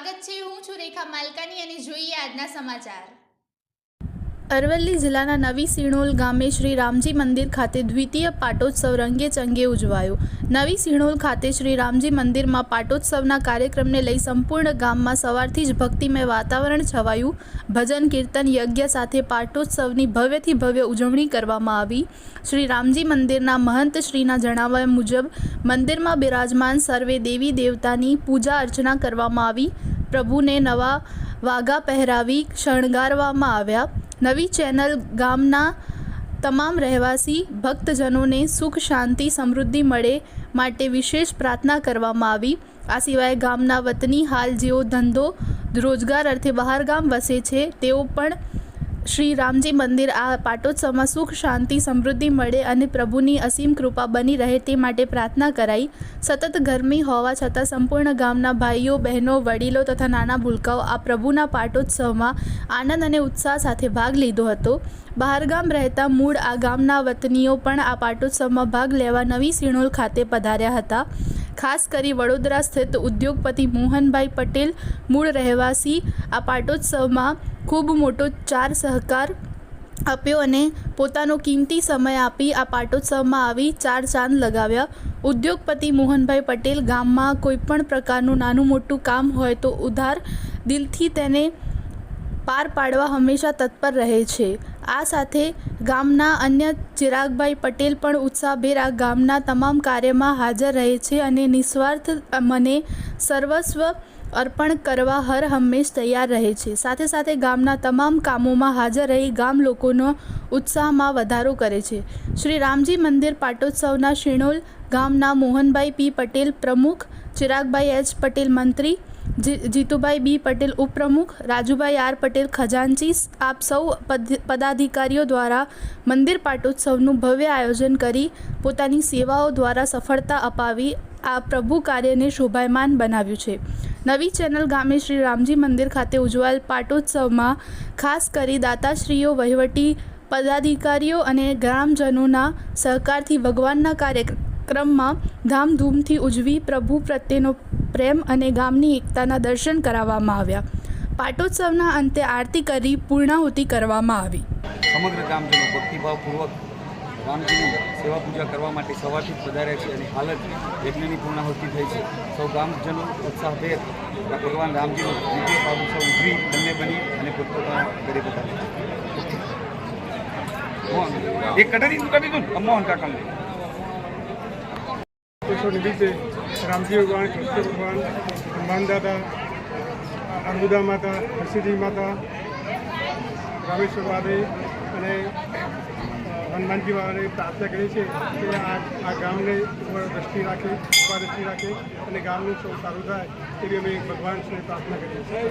સ્વાગત છે। હું છું રેખા માલકાની અને જોઈએ આજના સમાચાર। અરવલ્લી જિલ્લાના નવી સિણોલ ગામે શ્રી રામજી મંદિર ખાતે દ્વિતીય પાટોત્સવ રંગે ચંગે ઉજવાયો। નવી સિણોલ ખાતે શ્રી રામજી મંદિરમાં પાટોત્સવના કાર્યક્રમને લઈ સંપૂર્ણ ગામમાં સવારથી જ ભક્તિમય વાતાવરણ છવાયું। ભજન કીર્તન યજ્ઞ સાથે પાટોત્સવની ભવ્યથી ભવ્ય ઉજવણી કરવામાં આવી। શ્રી રામજી મંદિરના મહંત શ્રીના જણાવ્યા મુજબ મંદિરમાં બિરાજમાન સર્વે દેવી દેવતાની પૂજા અર્ચના કરવામાં આવી। પ્રભુને નવા વાઘા પહેરાવી શણગારવામાં આવ્યા। નવી ચેનલ ગામના તમામ રહેવાસી ભક્તજનોને સુખ શાંતિ સમૃદ્ધિ મળે માટે વિશેષ પ્રાર્થના કરવામાં આવી। આ સિવાય ગામના વતની હાલ જેઓ ધંધો રોજગાર અર્થે બહાર ગામ વસે છે તેઓ પણ શ્રી રામજી મંદિર આ પાટોત્સવમાં સુખ શાંતિ સમૃદ્ધિ મળે અને પ્રભુની અસીમ કૃપા બની રહે તે માટે પ્રાર્થના કરાઈ। સતત ગરમી હોવા છતાં સંપૂર્ણ ગામના ભાઈઓ બહેનો વડીલો તથા નાના ભૂલકાઓ આ પ્રભુના પાટોત્સવમાં આનંદ અને ઉત્સાહ સાથે ભાગ લીધો હતો। બહારગામ રહેતા મૂળ આ ગામના વતનીઓ પણ આ પાટોત્સવમાં ભાગ લેવા નવી સિણોલ ખાતે પધાર્યા હતા। ખાસ કરી વડોદરા સ્થિત ઉદ્યોગપતિ મોહનભાઈ પટેલ મૂળ રહેવાસી આ પાટોત્સવમાં ખૂબ મોટો સહકાર આપ્યો અને પોતાનો કિંમતી સમય આપી આ પાટોત્સવમાં આવી ચાર ચાંદ લગાવ્યા। ઉદ્યોગપતિ મોહનભાઈ પટેલ ગામમાં કોઈપણ પ્રકારનું નાનું મોટું કામ હોય તો ઉદાર દિલથી તેને પાર પાડવા હંમેશા તત્પર રહે છે। આ સાથે ગામના અન્ય ચિરાગભાઈ પટેલ પણ ઉત્સાહભેર આ ગામના તમામ કાર્યમાં હાજર રહે છે અને નિસ્વાર્થ મને સર્વસ્વ અર્પણ કરવા હર હંમેશ તૈયાર રહે છે। સાથે સાથે ગામના તમામ કામોમાં હાજર રહી ગામ લોકોનો ઉત્સાહમાં વધારો કરે છે। શ્રી રામજી મંદિર પાટોત્સવના શિણોલ ગામના મોહનભાઈ પી પટેલ પ્રમુખ, ચિરાગભાઈ એચ પટેલ મંત્રી, જીતુભાઈ બી પટેલ ઉપપ્રમુખ, રાજુભાઈ આર પટેલ ખજાનચી આપ સૌ પદાધિકારીઓ દ્વારા મંદિર પાટોત્સવનું ભવ્ય આયોજન કરી પોતાની સેવાઓ દ્વારા સફળતા અપાવી આ પ્રભુ કાર્યને શોભાયમાન બનાવ્યું છે। નવી ચેનલ ગામે શ્રી રામજી મંદિર ખાતે ઉજવાયેલ પાટોત્સવમાં ખાસ કરી દાતાશ્રીઓ, વહીવટી પદાધિકારીઓ અને ગ્રામજનોના સહકારથી ભગવાનના કાર્યક્રમમાં ધામધૂમથી ઉજવી પ્રભુ પ્રત્યેનો પ્રેમ અને ગામની એકતાના દર્શન કરાવવામાં આવ્યા। પાટોત્સવના અંતે આરતી કરી પૂર્ણાહુતિ કરવામાં આવી। સમગ્ર ગામજનો ભક્તિભાવપૂર્વક રામજીની સેવા પૂજા કરવા માટે સવારથી જ પધાર્યા છે અને હાલ જ યજ્ઞની પૂર્ણાહુતિ થઈ છે। સૌ ગામજનો ઉત્સાહભેર ભગવાન રામજીનો વિજય પાટોત્સવ ઉજવી ધન્ય બની અને પોતપોતાના ઘરે પધાર્યા। એક કટારી મોહન કાકા નિમિત્તે રામજી ભગવાન, કૃષ્ણ ભગવાન, હનુમાન દાદા, અર્બુદા માતા, હરસિદ્ધિ માતા, રામેશ્વર મહાદેવ અને હનુમાનજી બાબાને પ્રાર્થના કરી છે કે આ ગામને દ્રષ્ટિ રાખે, કૃપા દ્રષ્ટિ રાખે અને ગામનું સૌ સારું થાય એવી અમે ભગવાન શ્રી પ્રાર્થના કરીએ છીએ।